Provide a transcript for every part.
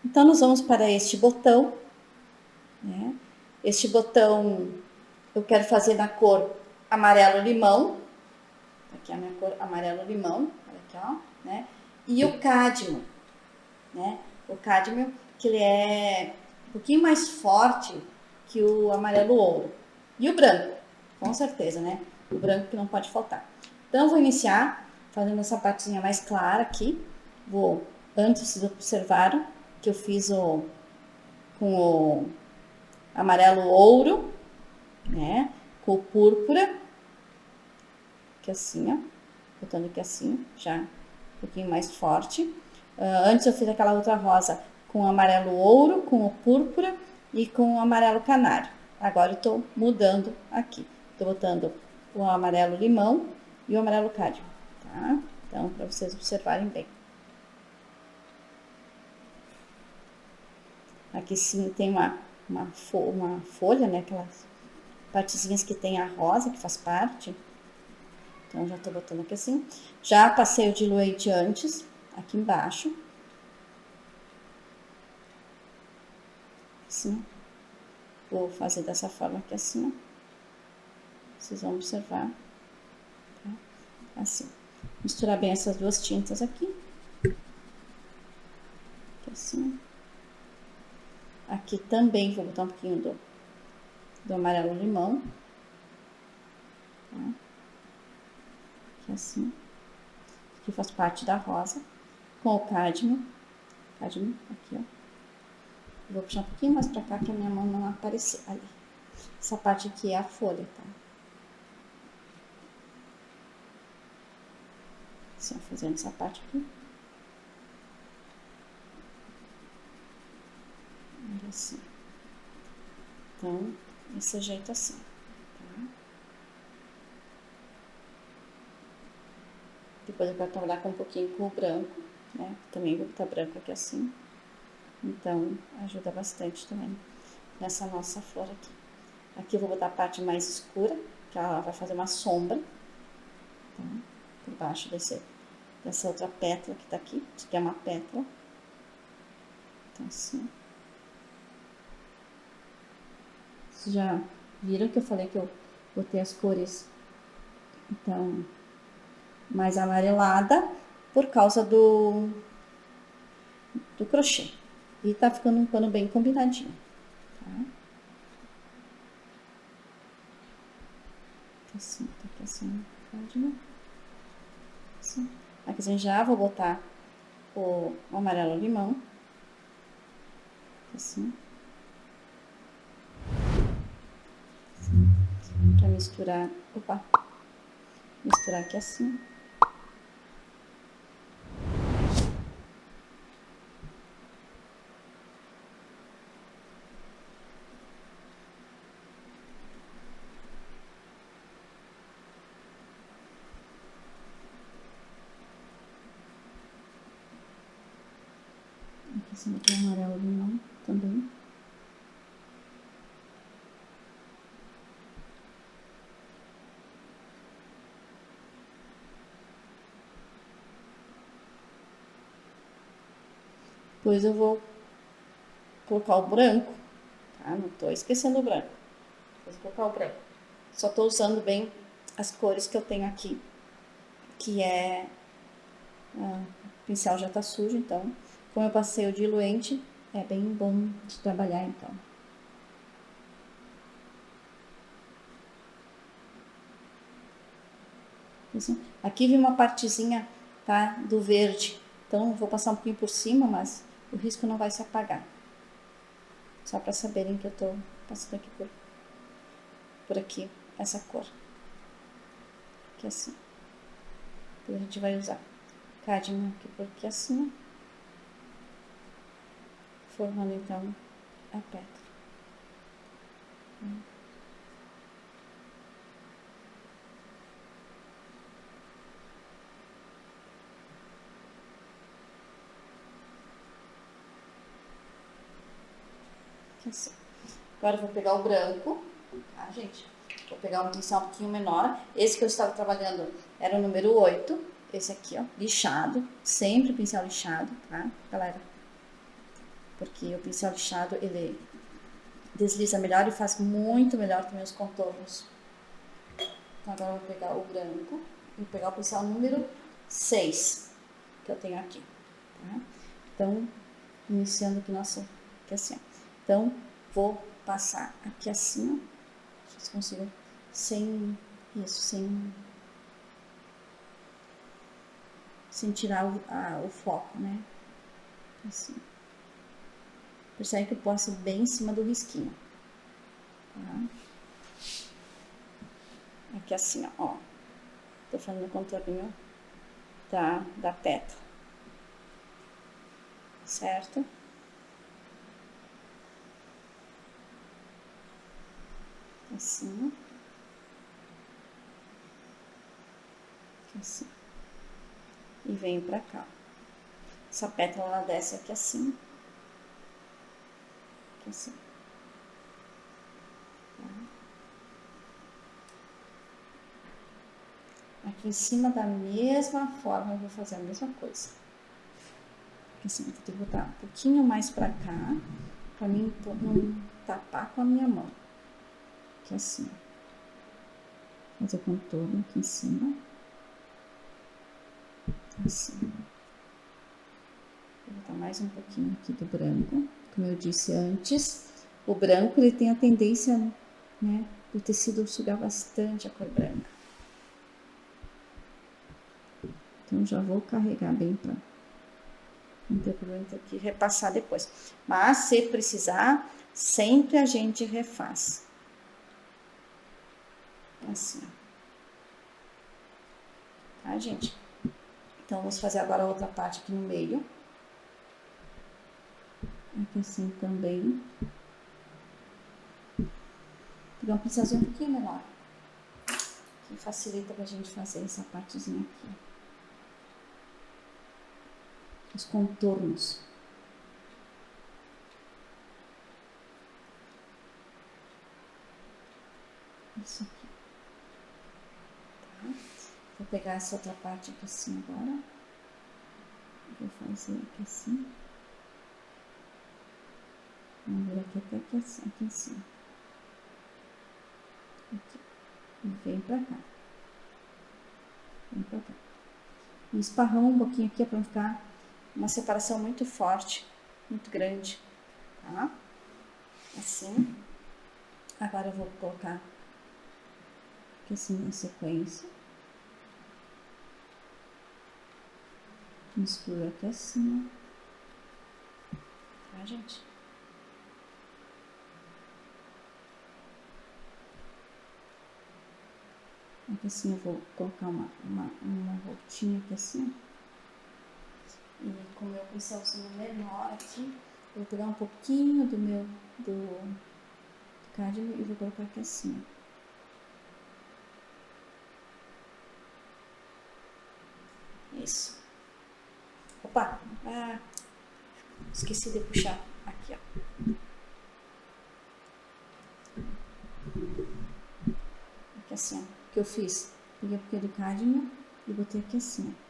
Então, nós vamos para este botão, né? Este botão eu quero fazer na cor amarelo-limão. Aqui é a minha cor amarelo-limão, olha aqui, ó, né? E o cádmio, né? O cádmio, que ele é um pouquinho mais forte que o amarelo-ouro. E o branco, com certeza, né? O branco que não pode faltar. Então, eu vou iniciar fazendo essa partezinha mais clara aqui. Vou, antes vocês observaram que eu fiz com o amarelo-ouro, né? Com o púrpura, que assim, ó. Botando aqui assim, já um pouquinho mais forte. Antes eu fiz aquela outra rosa com o amarelo ouro, com o púrpura e com o amarelo canário. Agora eu tô mudando aqui. Tô botando o amarelo limão e o amarelo cádmio, tá? Então, para vocês observarem bem. Aqui sim tem uma folha, né? Aquelas partezinhas que tem a rosa, que faz parte. Então, já tô botando aqui assim. Já passei o diluente antes, aqui embaixo. Assim. Vou fazer dessa forma aqui assim, ó. Vocês vão observar. Tá? Assim. Misturar bem essas duas tintas aqui. Aqui assim. Aqui também vou botar um pouquinho do amarelo limão. Tá? Aqui assim. Aqui faz parte da rosa. Com o cádmio. Cádmio, aqui, ó. Vou puxar um pouquinho mais pra cá, que a minha mão não aparecer ali. Essa parte aqui é a folha, tá? Assim, fazendo essa parte aqui. Olha assim. Então, desse jeito assim, tá? Depois eu quero trabalhar com um pouquinho com o branco, né? Também vou botar branco aqui assim. Então, ajuda bastante também nessa nossa flor aqui. Aqui eu vou botar a parte mais escura, que ela vai fazer uma sombra, tá? Por baixo dessa outra pétala que tá aqui. Isso aqui é uma pétala. Então, assim. Vocês já viram que eu falei que eu botei as cores, então, mais amarelada por causa do crochê. E tá ficando um pano bem combinadinho, tá? Assim, tá aqui assim, assim. Aqui assim, já vou botar o amarelo limão, assim. Pra misturar, misturar aqui assim. Aqui assim, aqui o amarelo limão também. Depois eu vou colocar o branco, tá? Não tô esquecendo o branco. Depois eu vou colocar o branco. Só tô usando bem as cores que eu tenho aqui, que é... o pincel já tá sujo, então, como eu passei o diluente, é bem bom de trabalhar, então. Assim, aqui vem uma partezinha, tá, do verde, então vou passar um pouquinho por cima, mas o risco não vai se apagar. Só para saberem que eu tô passando aqui por aqui, essa cor. Aqui assim. Depois a gente vai usar cádmio aqui por aqui assim, formando então a pétala. Aqui assim. Agora eu vou pegar o branco, tá, gente? Vou pegar um pincel um pouquinho menor. Esse que eu estava trabalhando era o número 8. Esse aqui, ó, lixado. Sempre pincel lixado, tá, galera? Porque o pincel lixado, ele desliza melhor e faz muito melhor também os contornos. Então, agora eu vou pegar o branco e pegar o pincel número 6, que eu tenho aqui, tá? Então, iniciando aqui nosso, aqui assim, ó. Então, vou passar aqui assim, ó. Não sei se consigo, sem isso, sem tirar o foco, né? Assim. Percebe que eu posso ir bem em cima do risquinho, tá? Aqui assim, ó. Tô fazendo o contorninho da teta, certo? Assim. Assim. E venho pra cá. Essa pétala, ela desce aqui assim. Aqui assim. Aqui em cima da mesma forma eu vou fazer a mesma coisa. Aqui assim, eu vou ter que botar um pouquinho mais pra cá, pra mim não tapar com a minha mão. Aqui assim. Fazer o contorno aqui em cima. Assim. Vou botar mais um pouquinho aqui do branco. Como eu disse antes, o branco ele tem a tendência, né, do tecido sugar bastante a cor branca. Então, já vou carregar bem pra não ter problema aqui, repassar depois. Mas, se precisar, sempre a gente refaz. Assim, ó. Tá, gente? Então, vamos fazer agora a outra parte aqui no meio. Aqui assim também. Vou pegar um pincelzinho um pouquinho menor. Que facilita pra gente fazer essa partezinha aqui, ó. Os contornos. Isso aqui. Tá? Vou pegar essa outra parte aqui assim agora. Vou fazer aqui assim. Vamos vir aqui até aqui assim, aqui em cima. Aqui. E vem pra cá. Vem pra cá. E esparrama um pouquinho aqui pra não ficar uma separação muito forte, muito grande, tá? Assim. Agora eu vou colocar aqui assim na sequência. Mistura aqui assim, tá, gente? Aqui assim eu vou colocar uma voltinha aqui assim. E com o meu pincelzinho menor aqui, eu vou pegar um pouquinho do cádmio e vou colocar aqui assim, ó. Isso. Opa! Ah, esqueci de puxar aqui, ó. Aqui assim, ó. O que eu fiz? Peguei um pouquinho do cádmio e botei aqui assim, ó.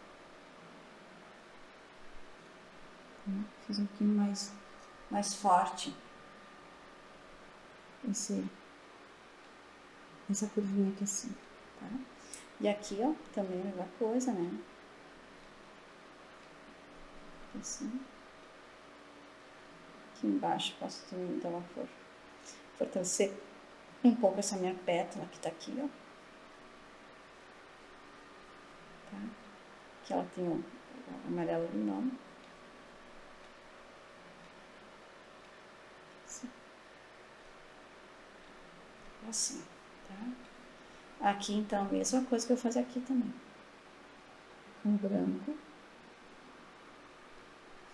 Fiz um pouquinho mais forte essa curvinha aqui assim, tá? E aqui, ó, também a mesma coisa, né? Aqui assim. Aqui embaixo posso também dar uma fortalecer um pouco essa minha pétala que tá aqui, ó. Tá? Que ela tem o amarelo limão. Assim, tá? Aqui, então, a mesma coisa que eu vou fazer aqui também. Com branco.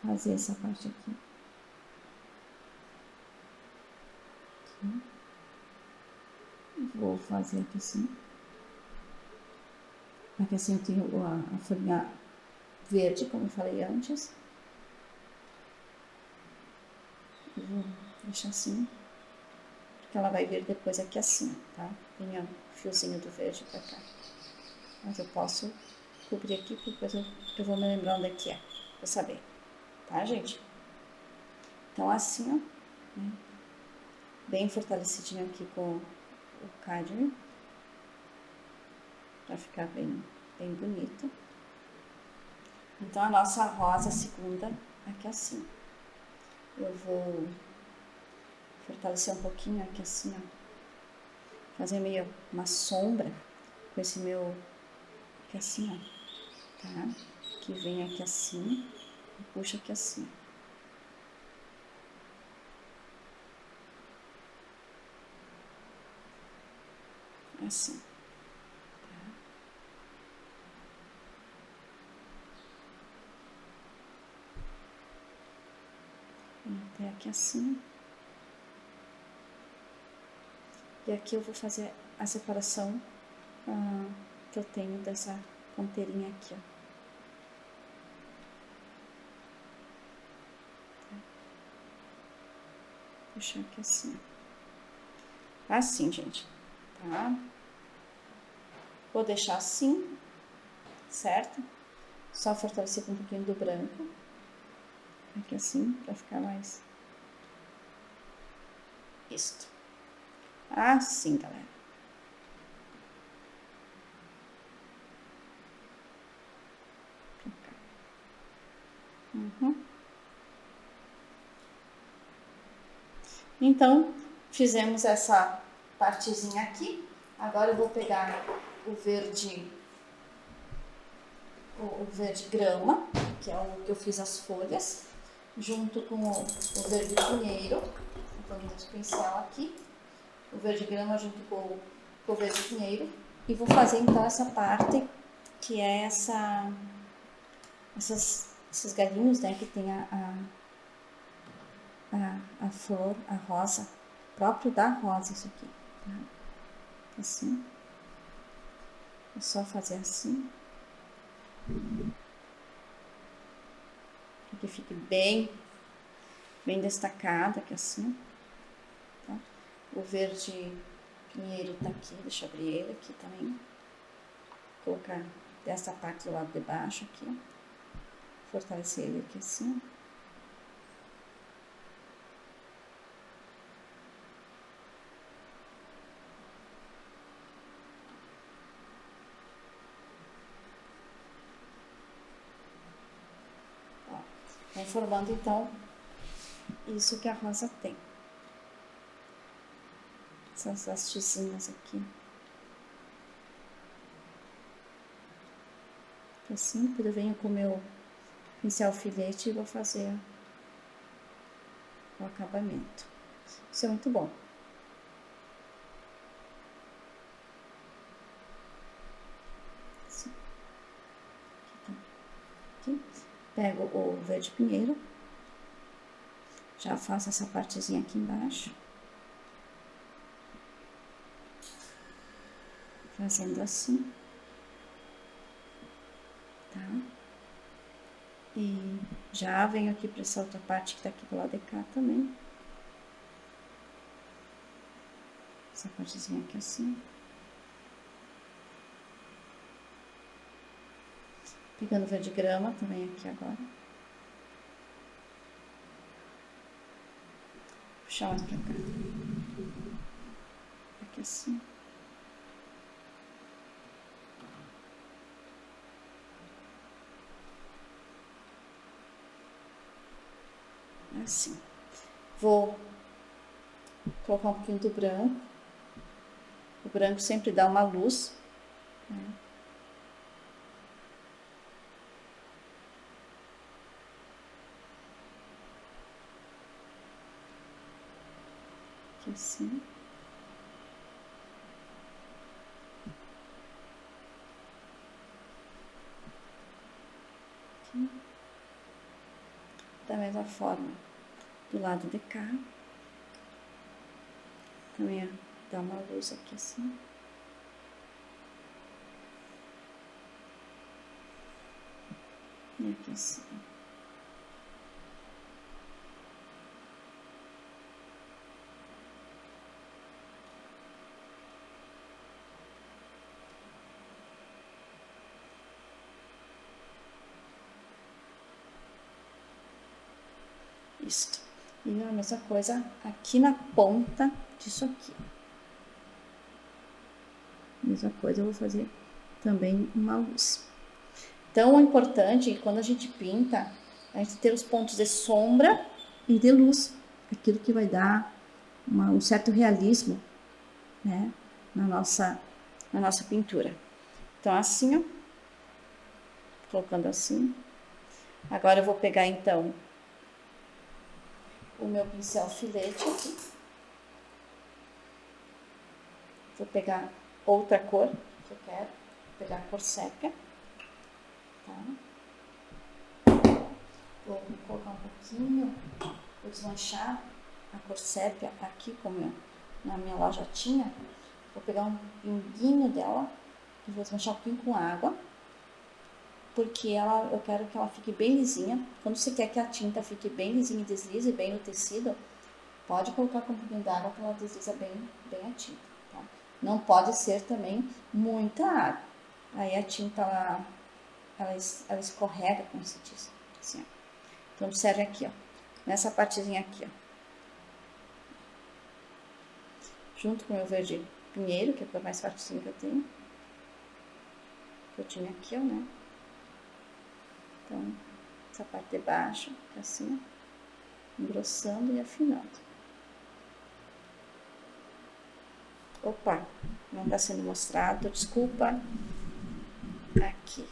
Fazer essa parte aqui. Vou fazer aqui assim. Aqui assim eu tenho a folhinha verde, como eu falei antes. Vou deixar assim. que ela vai vir depois aqui assim, tá? Tem o fiozinho do verde pra cá. Mas eu posso cobrir aqui, porque depois eu vou me lembrar onde é que é, pra saber. Tá, gente? Então, assim, ó. Né? Bem fortalecidinho aqui com o cádmio. Pra ficar bem bonito. Então, a nossa rosa segunda aqui assim. Eu vou fortalecer um pouquinho aqui assim, ó. Fazer meio uma sombra com esse meu aqui assim, ó. Tá? Que vem aqui assim e puxa aqui assim. Assim. Vem até aqui assim. E aqui eu vou fazer a separação que eu tenho dessa ponteirinha aqui, ó. Puxar aqui assim. Assim, gente. Tá? Vou deixar assim, certo? Só fortalecer com um pouquinho do branco. Aqui assim, pra ficar mais... Isto. Assim, galera. Uhum. Então, fizemos essa partezinha aqui. Agora eu vou pegar o verde grama, que é o que eu fiz as folhas, junto com o verde pinheiro. Então, vou pincel aqui. O verde grama junto com o verde pinheiro. E vou fazer então essa parte que é esses galinhos, né, que tem a flor, a rosa, próprio da rosa isso aqui, tá? Assim. É só fazer assim. Para que fique bem destacado aqui assim. Tá? O verde pinheiro tá aqui, deixa eu abrir ele aqui também. Vou colocar dessa parte do lado de baixo aqui. Fortalecer ele aqui assim. Vem formando então isso que a rosa tem. Essas hastezinhas aqui. Assim, depois eu venho com o meu pincel alfinete e vou fazer o acabamento. Isso é muito bom. Assim. Aqui. Pego o verde pinheiro. Já faço essa partezinha aqui embaixo. Fazendo assim. Tá? E já venho aqui para essa outra parte que tá aqui do lado de cá também. Essa partezinha aqui assim. Pegando verde grama também aqui agora. Puxar mais pra cá. Aqui assim. Assim. Vou colocar um pouquinho do branco. O branco sempre dá uma luz. Né? Aqui assim. Aqui. Da mesma forma, do lado de cá. Também dá uma luz aqui assim. E aqui assim. Isto. E a mesma coisa aqui na ponta disso aqui. Mesma coisa eu vou fazer também uma luz. Então, o importante é que quando a gente pinta, a gente ter os pontos de sombra e de luz. Aquilo que vai dar um certo realismo, né, na nossa pintura. Então, assim, ó. Colocando assim. Agora eu vou pegar, então, o meu pincel filete aqui. Vou pegar outra cor que eu quero. Vou pegar a cor sépia. Tá? Vou colocar um pouquinho, vou desmanchar a cor sépia aqui, como na minha loja tinha. Vou pegar um pinguinho dela e vou desmanchar um pouquinho com água, porque eu quero que ela fique bem lisinha. Quando você quer que a tinta fique bem lisinha e deslize bem no tecido, pode colocar com um pouquinho d'água que ela desliza bem a tinta. Tá? Não pode ser também muita água. Aí a tinta, ela escorrega, como se diz. Assim, ó. Então, observe aqui, ó. Nessa partezinha aqui, ó. Junto com o meu verde pinheiro, que é a cor mais fortezinha que eu tenho. Que eu tinha aqui, ó, né? Então, essa parte de baixo, assim, ó. Engrossando e afinando. Opa, não tá sendo mostrado, desculpa. Aqui,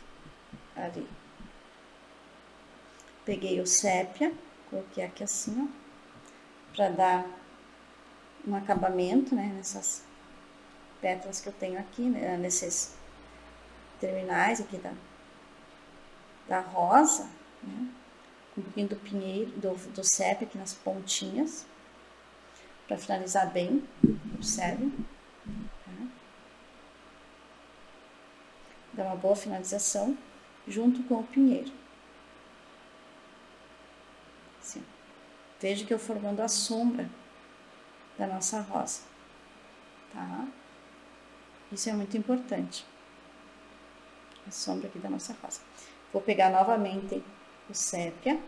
ali. Peguei o sépia, coloquei aqui assim, ó, pra dar um acabamento, né, nessas pétalas que eu tenho aqui, né, nesses terminais aqui da rosa, né, um pouquinho do pinheiro, do sépia aqui nas pontinhas, pra finalizar bem, observe. Tá? Dá uma boa finalização junto com o pinheiro. Assim. Veja que eu formando a sombra da nossa rosa, tá? Isso é muito importante. A sombra aqui da nossa rosa. Vou pegar novamente o sépia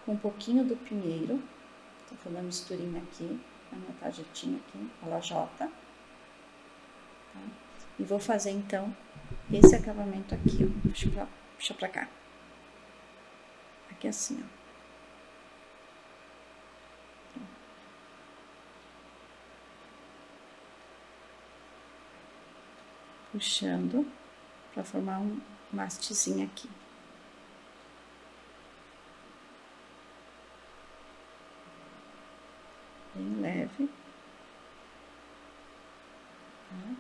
com um pouquinho do pinheiro. Tô fazendo uma misturinha aqui, a minha tajetinha aqui, a lajota. Tá? E vou fazer então esse acabamento aqui, ó. Puxa pra cá. Aqui assim, ó. Puxando para formar uma hastezinha aqui. Bem leve. Tá?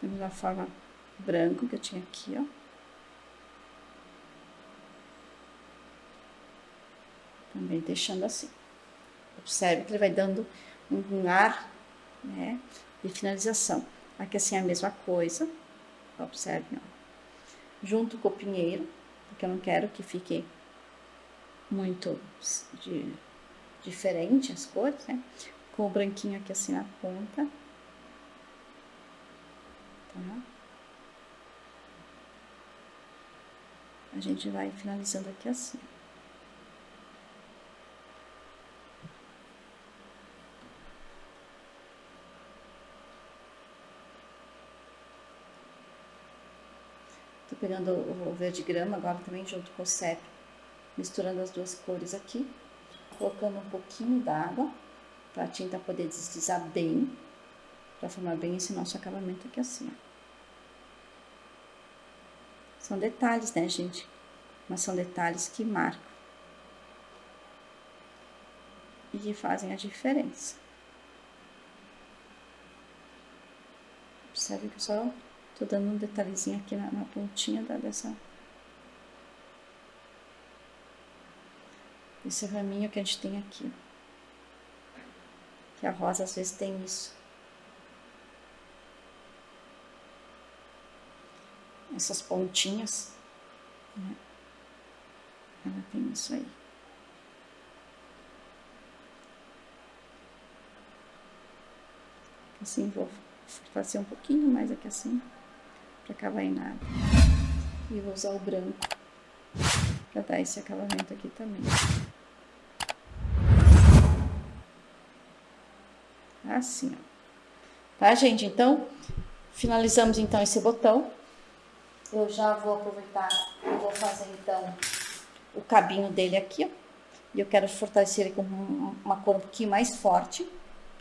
Da mesma forma, branco que eu tinha aqui, ó. Também deixando assim. Observe que ele vai dando um ar, né, de finalização. Aqui assim é a mesma coisa. Observe, ó. Junto com o pinheiro, porque eu não quero que fique muito diferente as cores, né? Com o branquinho aqui assim na ponta. Tá? A gente vai finalizando aqui assim. Tô pegando o verde grama agora também junto com o sépia, misturando as duas cores aqui, colocando um pouquinho d'água para a tinta poder deslizar bem, para formar bem esse nosso acabamento aqui assim, ó. São detalhes, né, gente? Mas são detalhes que marcam e que fazem a diferença. Observe que eu só tô dando um detalhezinho aqui na pontinha desse raminho que a gente tem aqui. Que a rosa às vezes tem isso. Essas pontinhas, né? Ela tem isso aí. Assim, vou fazer um pouquinho mais aqui assim, pra acabar em nada. E vou usar o branco Pra dar esse acabamento aqui também. Assim, ó. Tá, gente? Então, finalizamos então esse botão. Eu já vou aproveitar e vou fazer então o cabinho dele aqui, ó. E eu quero fortalecer ele com uma cor um pouquinho mais forte.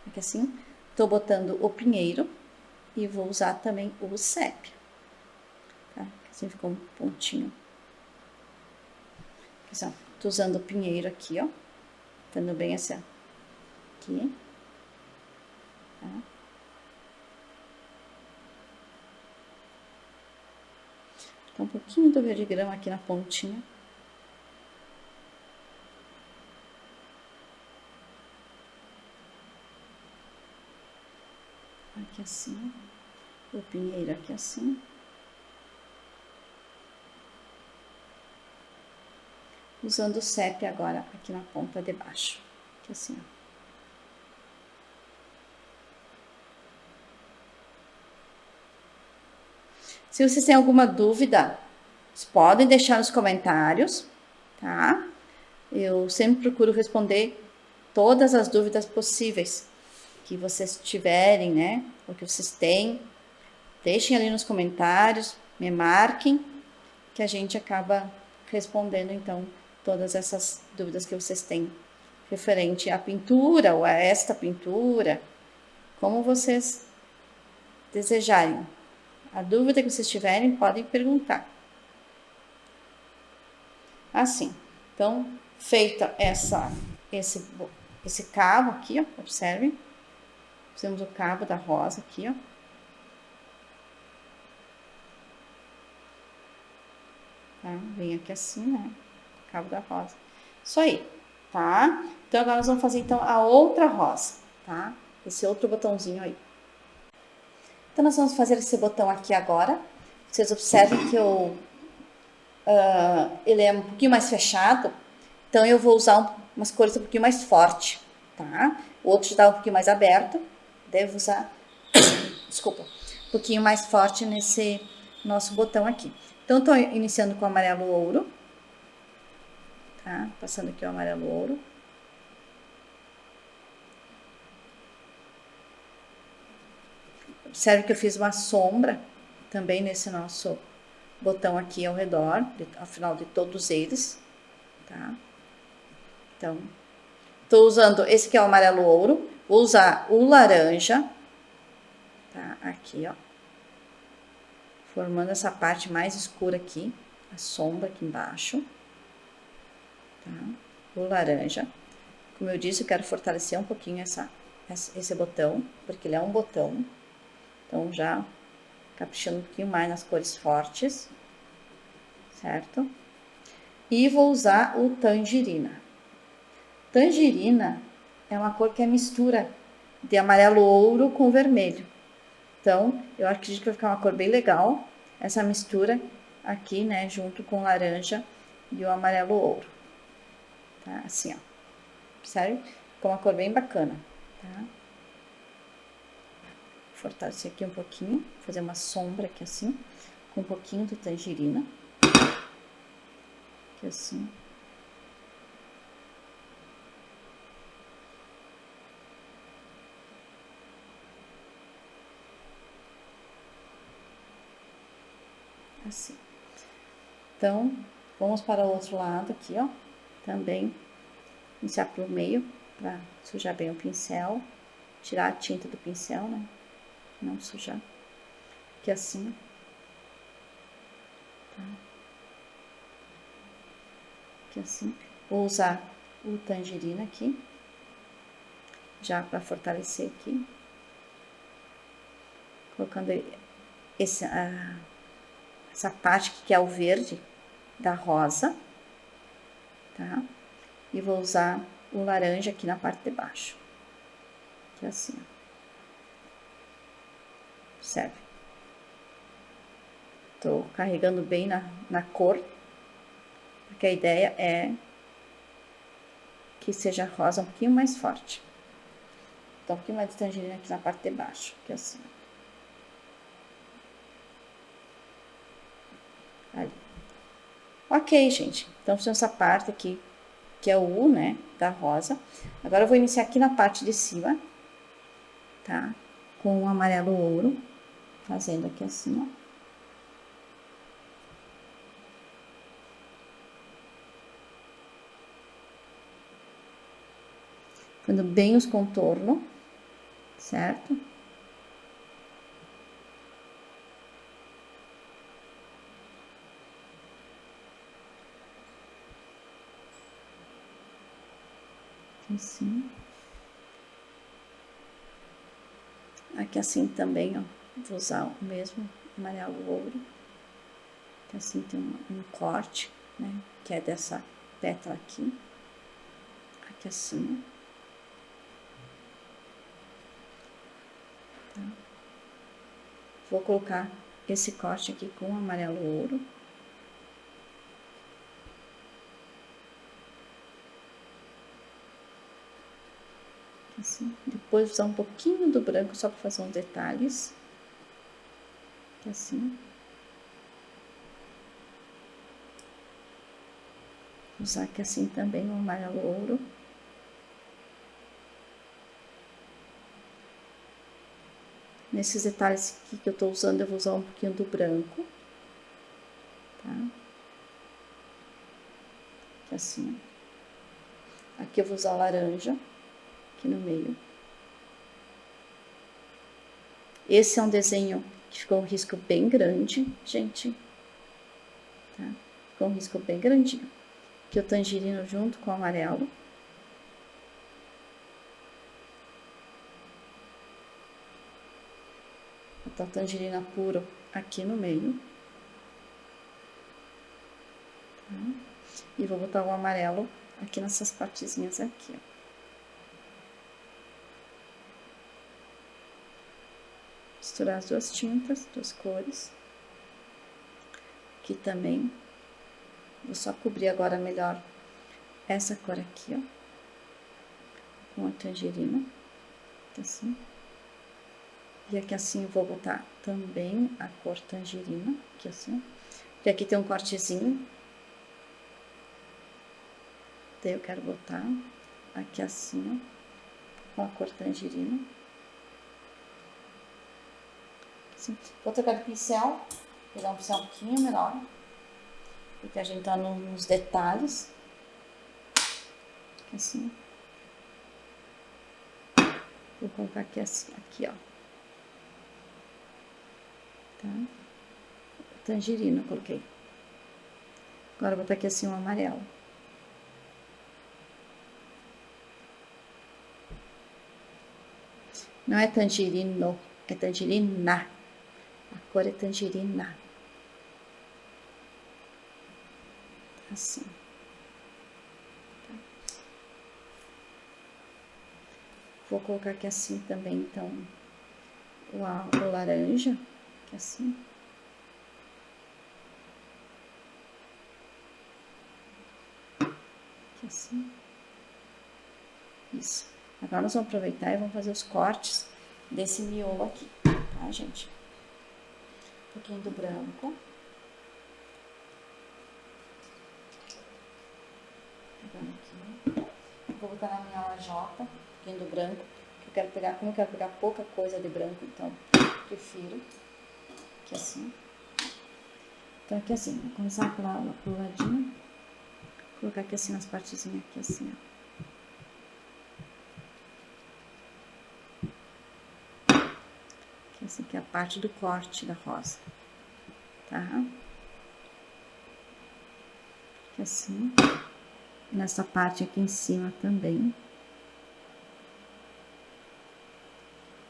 Aqui assim. Tô botando o pinheiro e vou usar também o sépia. Tá? Assim ficou um pontinho. Assim, tô usando o pinheiro aqui, ó. Dando bem assim, ó. Aqui. Tá? Tá um pouquinho do verde grama aqui na pontinha. Aqui assim, o pinheiro aqui assim. Usando o sépia agora aqui na ponta de baixo. Aqui assim, ó. Se vocês têm alguma dúvida, vocês podem deixar nos comentários, tá? Eu sempre procuro responder todas as dúvidas possíveis que vocês tiverem, né? Ou que vocês têm. Deixem ali nos comentários, me marquem, que a gente acaba respondendo, então, todas essas dúvidas que vocês têm referente à pintura ou a esta pintura, como vocês desejarem. A dúvida que vocês tiverem, podem perguntar. Assim, então, feita esse cabo aqui, ó, observem. Fizemos o cabo da rosa aqui, ó. Tá? Vem aqui assim, né? Cabo da rosa. Isso aí, tá? Então, agora nós vamos fazer, então, a outra rosa, tá? Esse outro botãozinho aí. Então, nós vamos fazer esse botão aqui agora. Vocês observem que ele é um pouquinho mais fechado. Então, eu vou usar umas cores um pouquinho mais forte, tá? O outro já tá um pouquinho mais aberto. Devo usar, desculpa, um pouquinho mais forte nesse nosso botão aqui. Então, tô iniciando com o amarelo ouro, tá? Passando aqui o amarelo ouro. Observe que eu fiz uma sombra também nesse nosso botão aqui ao redor, ao final de todos eles, tá? Então, tô usando esse que é o amarelo ouro, vou usar o laranja, tá? Aqui, ó. Formando essa parte mais escura aqui, a sombra aqui embaixo, tá? O laranja. Como eu disse, eu quero fortalecer um pouquinho esse botão, porque ele é um botão. Então, já caprichando um pouquinho mais nas cores fortes, certo? E vou usar o tangerina. Tangerina é uma cor que é mistura de amarelo ouro com vermelho. Então, eu acredito que vai ficar uma cor bem legal, essa mistura aqui, né, junto com o laranja e o amarelo ouro. Tá? Assim, ó. Percebe? Ficou uma cor bem bacana, tá? Fortalecer aqui um pouquinho, fazer uma sombra aqui assim, com um pouquinho de tangerina. Aqui assim. Assim. Então, vamos para o outro lado aqui, ó. Também iniciar pelo meio, para sujar bem o pincel. Tirar a tinta do pincel, né? Não sujar. Aqui assim. Tá? Aqui assim. Vou usar o tangerina aqui. Já para fortalecer aqui. Colocando essa parte que é o verde da rosa, tá? E vou usar o laranja aqui na parte de baixo. Aqui assim, ó. Observe. Tô carregando bem na cor, porque a ideia é que seja rosa um pouquinho mais forte. Então, um pouquinho mais de tangerina aqui na parte de baixo, aqui assim. Ali. Ok, gente. Então, fiz essa parte aqui, que é o U, né, da rosa. Agora, eu vou iniciar aqui na parte de cima, tá? Com o amarelo ouro, fazendo aqui assim, ó. Fazendo bem os contornos, certo? Assim. Aqui assim também, ó. Vou usar o mesmo amarelo ouro. Que assim tem um corte, né? Que é dessa pétala aqui. Aqui assim. Tá? Vou colocar esse corte aqui com amarelo ouro. Assim. Depois usar um pouquinho do branco só para fazer uns detalhes. Assim. Usar aqui assim também o amarelo ouro. Nesses detalhes aqui que eu tô usando, eu vou usar um pouquinho do branco. Tá? Aqui assim. Aqui eu vou usar laranja. Aqui no meio. Esse é um desenho que ficou um risco bem grande, gente. Tá? Ficou um risco bem grandinho. Aqui o tangerino junto com o amarelo. Vou botar o tangerina puro aqui no meio. Tá? E vou botar o amarelo aqui nessas partezinhas aqui, ó. Misturar as duas tintas, duas cores. Aqui também. Vou só cobrir agora melhor essa cor aqui, ó. Com a tangerina. Assim. E aqui assim eu vou botar também a cor tangerina. Aqui assim. E aqui tem um cortezinho. Daí eu quero botar aqui assim, ó. Com a cor tangerina. Assim. Vou trocar de pincel. Pegar um pincel um pouquinho menor. Porque a gente tá nos detalhes. Assim. Vou colocar aqui assim, aqui, ó. Tá? Tangerina eu coloquei. Agora eu vou botar aqui assim um amarelo. Não é tangerino, é tangerina. A cor é tangerina. Assim. Tá? Vou colocar aqui assim também, então, o laranja, que assim. Aqui assim. Isso. Agora nós vamos aproveitar e vamos fazer os cortes desse miolo aqui, tá, gente? Um pouquinho do branco. Pegando aqui. Vou botar na minha lajota, um pouquinho do branco. Que eu quero pegar, como eu quero pegar pouca coisa de branco, então prefiro. Aqui assim. Então aqui assim, vou começar pro ladinho. Vou colocar aqui assim nas partezinhas aqui assim, ó. Essa aqui é a parte do corte da rosa, tá? Aqui assim. Nessa parte aqui em cima também.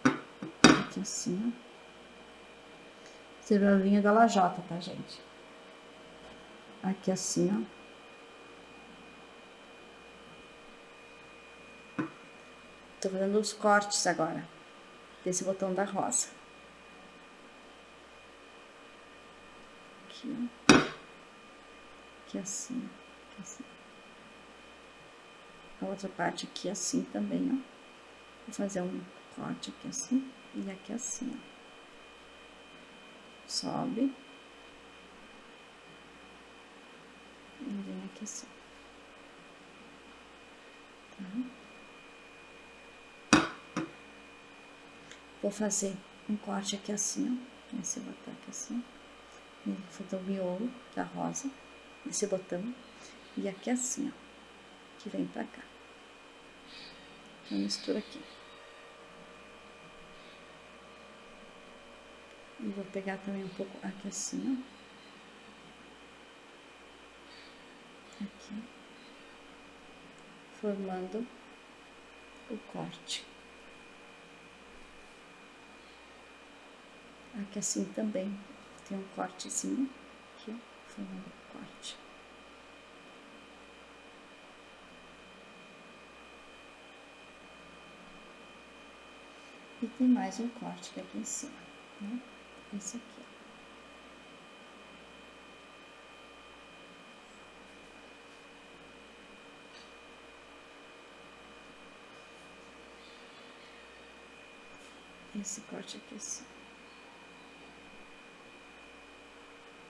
Aqui assim, ó. Cebolinha da lajota, tá, gente? Aqui assim, ó. Tô fazendo os cortes agora. Desse botão da rosa. Aqui, ó. Aqui assim, ó. Aqui assim. A outra parte aqui assim também, ó. Vou fazer um corte aqui assim e aqui assim, ó. Sobe. aqui assim. Tá? Vou fazer um corte aqui assim, ó. Nesse botão aqui assim. Vou fazer o miolo da rosa. Nesse botão. E aqui assim, ó. Que vem pra cá. Eu misturo aqui. E vou pegar também um pouco aqui assim, ó. Aqui. Formando o corte. Aqui assim também. Tem um cortezinho. Aqui, ó. Formando o corte. E tem mais um corte aqui em cima, né? Esse aqui, ó. Esse corte aqui assim.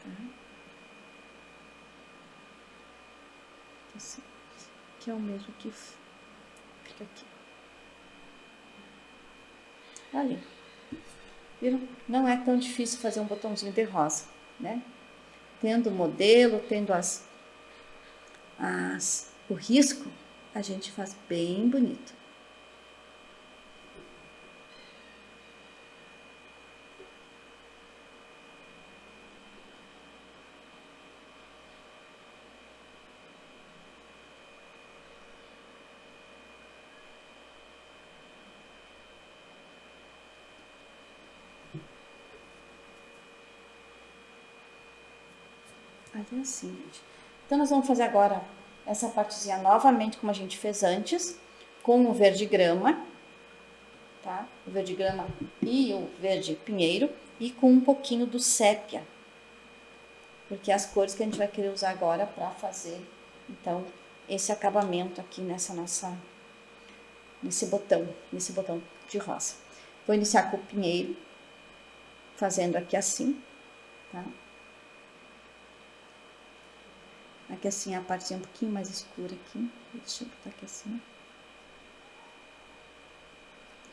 Tá? Assim. Que é o mesmo que fica aqui. Ali. Viram? Não é tão difícil fazer um botãozinho de rosa, né? Tendo o modelo, tendo o risco, a gente faz bem bonito. Aí assim, gente. Então, nós vamos fazer agora essa partezinha novamente, como a gente fez antes, com o verde grama, tá? O verde grama e o verde pinheiro, e com um pouquinho do sépia, porque é as cores que a gente vai querer usar agora para fazer, então, esse acabamento aqui nesse botão de rosa. Vou iniciar com o pinheiro, fazendo aqui assim, tá? Aqui assim, a partezinha um pouquinho mais escura aqui. Deixa eu botar aqui assim.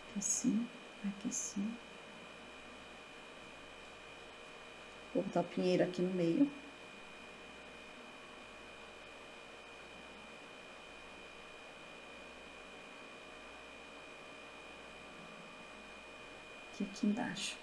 Aqui assim, aqui assim. Vou botar o pinheiro aqui no meio. E aqui embaixo.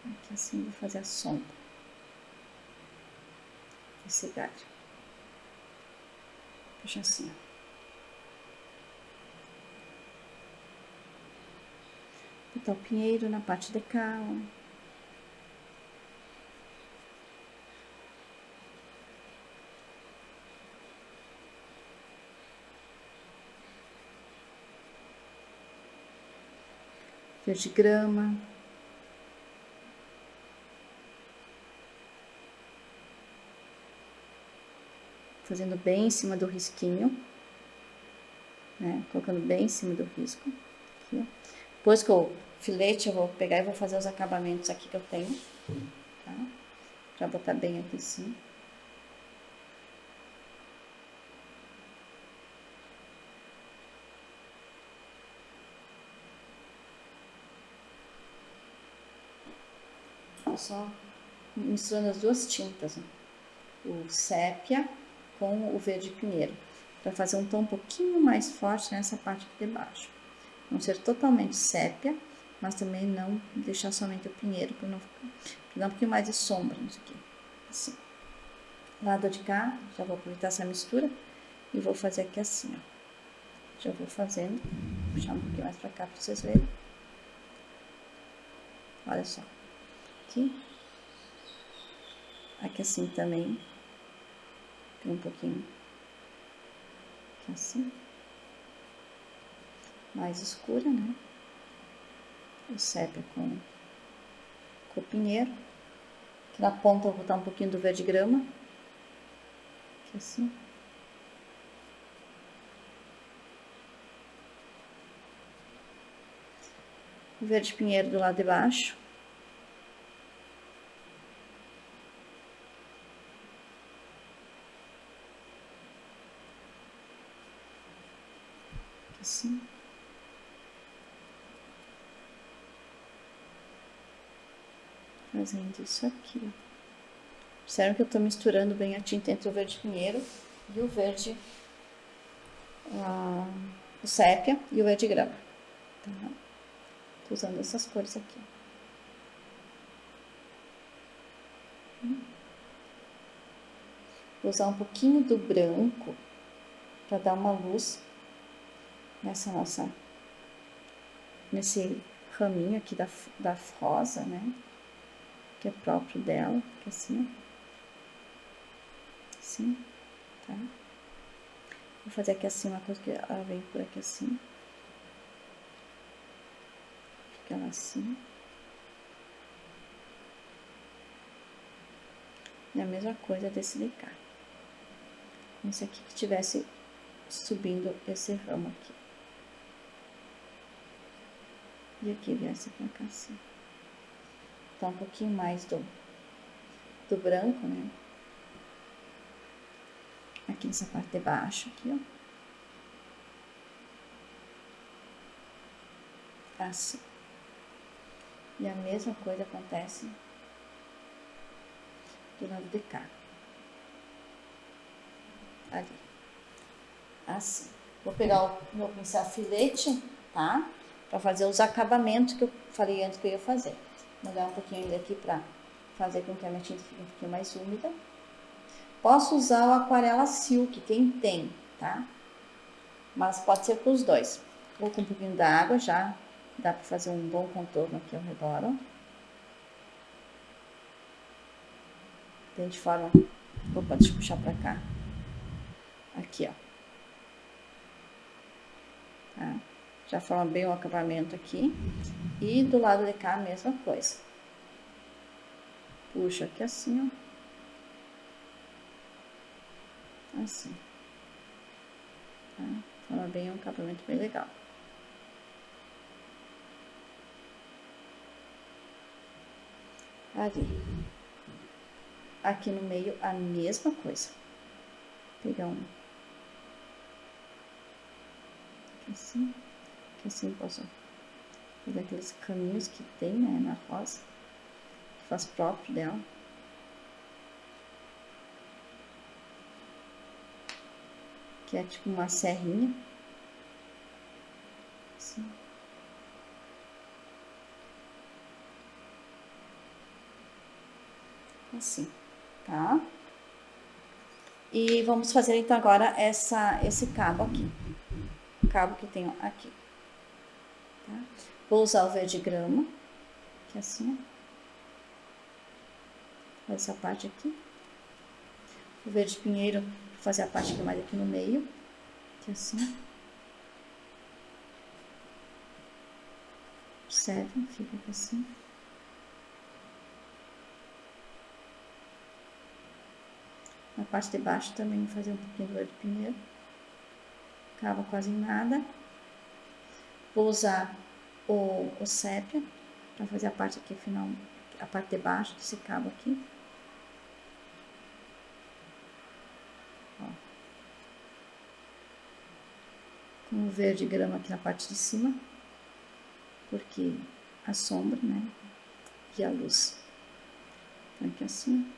Aqui assim, vou fazer a sombra desse galho. Puxa assim, ó. Botar o pinheiro na parte de cá, ó. Verde grama. Fazendo bem em cima do risquinho, né? Colocando bem em cima do risco. Aqui, ó. Depois que o filete, eu vou pegar e vou fazer os acabamentos aqui que eu tenho, tá? Pra botar bem aqui assim. Só misturando as duas tintas, ó. O sépia com o verde pinheiro, para fazer um tom um pouquinho mais forte nessa parte aqui de baixo. Não ser totalmente sépia, mas também não deixar somente o pinheiro, para dar um pouquinho mais de sombra nisso aqui. Assim. Lado de cá, já vou aproveitar essa mistura e vou fazer aqui assim, ó. Já vou fazendo, vou puxar um pouquinho mais para cá para vocês verem. Olha só. Aqui. Aqui assim também. Tem um pouquinho. Aqui assim. mais escura, né? O sépia com o pinheiro. Aqui na ponta eu vou botar um pouquinho do verde grama. Aqui assim. O verde pinheiro do lado de baixo. Aqui assim. Fazendo isso aqui. Observe que eu tô misturando bem a tinta entre o verde pinheiro e o verde, o sépia e o verde grama. Tá? Tô usando essas cores aqui. Vou usar um pouquinho do branco para dar uma luz nesse raminho aqui da rosa, né? Que é próprio dela, que é assim, assim, tá? Vou fazer aqui assim, uma coisa que ela vem por aqui assim. Fica ela assim. E a mesma coisa desse de cá. Como se aqui que tivesse subindo esse ramo aqui. E aqui viesse pra cá assim. Tá um pouquinho mais do branco, né? Aqui nessa parte de baixo, aqui, ó. Assim. E a mesma coisa acontece do lado de cá. Ali. Assim. Vou pegar o meu pincel filete, tá? Pra fazer os acabamentos que eu falei antes que eu ia fazer. Vou dar um pouquinho ainda aqui pra fazer com que a minha tinta fique um pouquinho mais úmida. Posso usar o aquarela silk, quem tem, tá? Mas pode ser com os dois. Vou com um pouquinho da água já. Dá pra fazer um bom contorno aqui ao redor, ó. Tem de forma... Opa, deixa eu puxar pra cá. Aqui, ó. Tá? Já forma bem o acabamento aqui. E do lado de cá a mesma coisa. Puxa aqui assim, ó. Assim. Tá? Forma bem um acabamento bem legal. Ali. Aqui no meio a mesma coisa. Vou pegar um. Aqui assim posso fazer aqueles caminhos que tem, né, na rosa. Que faz próprio dela. Que é tipo uma serrinha. Assim. Assim, tá? E vamos fazer então agora esse cabo aqui. O cabo que tem aqui. Tá? Vou usar o verde grama, que é assim, ó. Essa parte aqui. O verde pinheiro, vou fazer a parte que mais aqui no meio, que é assim. Observe, fica aqui assim. Na parte de baixo também vou fazer um pouquinho do verde pinheiro. Acaba quase em nada. Vou usar o sépia para fazer a parte aqui final, a parte de baixo desse cabo aqui. Ó. Com o verde grama aqui na parte de cima, porque a sombra, né, e a luz. Então, aqui assim.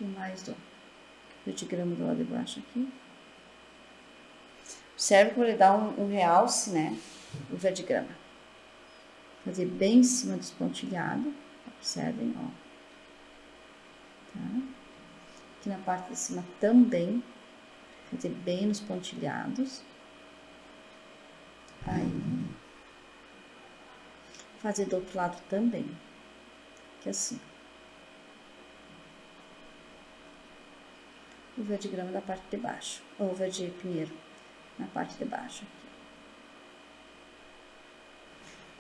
E mais do verde grama do lado de baixo aqui. Serve para ele dar um realce, né, o verde grama. Fazer bem em cima dos pontilhados. Observem, ó. Tá? Aqui na parte de cima também. Fazer bem nos pontilhados. Aí. Fazer do outro lado também. Que é assim. O verde grama da parte de baixo. Ou o verde pinheiro na parte de baixo aqui.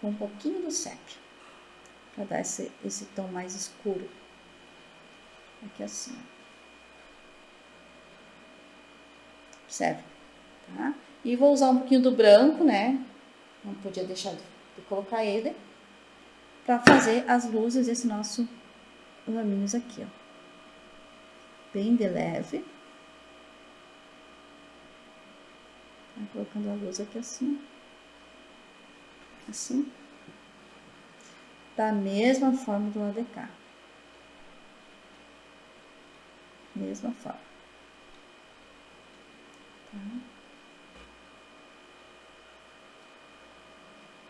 com um pouquinho do sépia, para dar esse tom mais escuro. Aqui assim, ó. Observe, tá? E vou usar um pouquinho do branco, né? Não podia deixar de colocar ele, para fazer as luzes desse nosso laminhos aqui, ó. Bem de leve. Tá? Colocando a luz aqui assim. Assim. Da mesma forma do lado de cá. Mesma forma. Tá?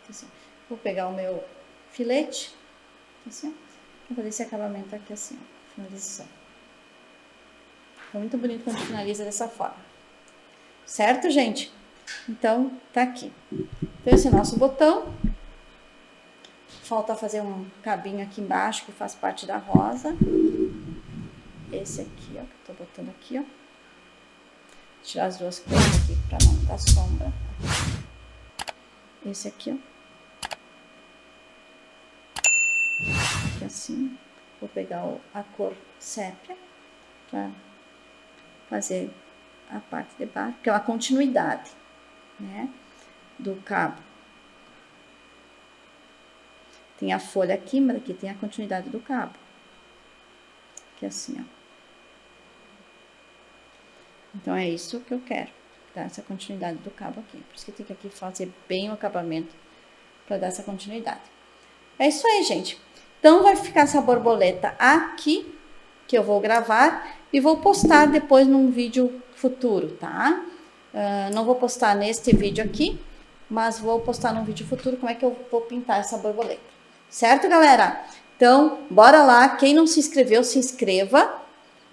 Assim. Vou pegar o meu filete, assim, ó, pra fazer esse acabamento aqui assim, ó, finalização. Fica muito bonito quando finaliza dessa forma. Certo, gente? Então, tá aqui. Então, esse é nosso botão. Falta fazer um cabinho aqui embaixo, que faz parte da rosa. Esse aqui, ó, que eu tô botando aqui, ó. Vou tirar as duas cores aqui pra não dar sombra. Esse aqui, ó. Aqui assim. Vou pegar a cor sépia pra fazer a parte de baixo, que é uma continuidade, né, do cabo. Tem a folha aqui, mas aqui tem a continuidade do cabo. Aqui assim, ó. Então, é isso que eu quero, dar essa continuidade do cabo aqui. Por isso que tem que aqui fazer bem o acabamento para dar essa continuidade. É isso aí, gente. Então, vai ficar essa borboleta aqui, que eu vou gravar e vou postar depois num vídeo futuro, tá? Não vou postar neste vídeo aqui, mas vou postar num vídeo futuro como é que eu vou pintar essa borboleta. Certo, galera? Então, bora lá. Quem não se inscreveu, se inscreva.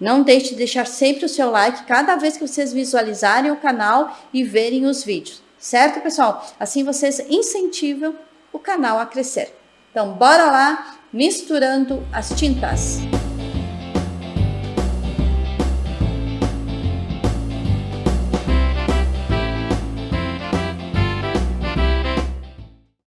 Não deixe de deixar sempre o seu like cada vez que vocês visualizarem o canal e verem os vídeos. Certo, pessoal? Assim vocês incentivam o canal a crescer. Então, bora lá, misturando as tintas.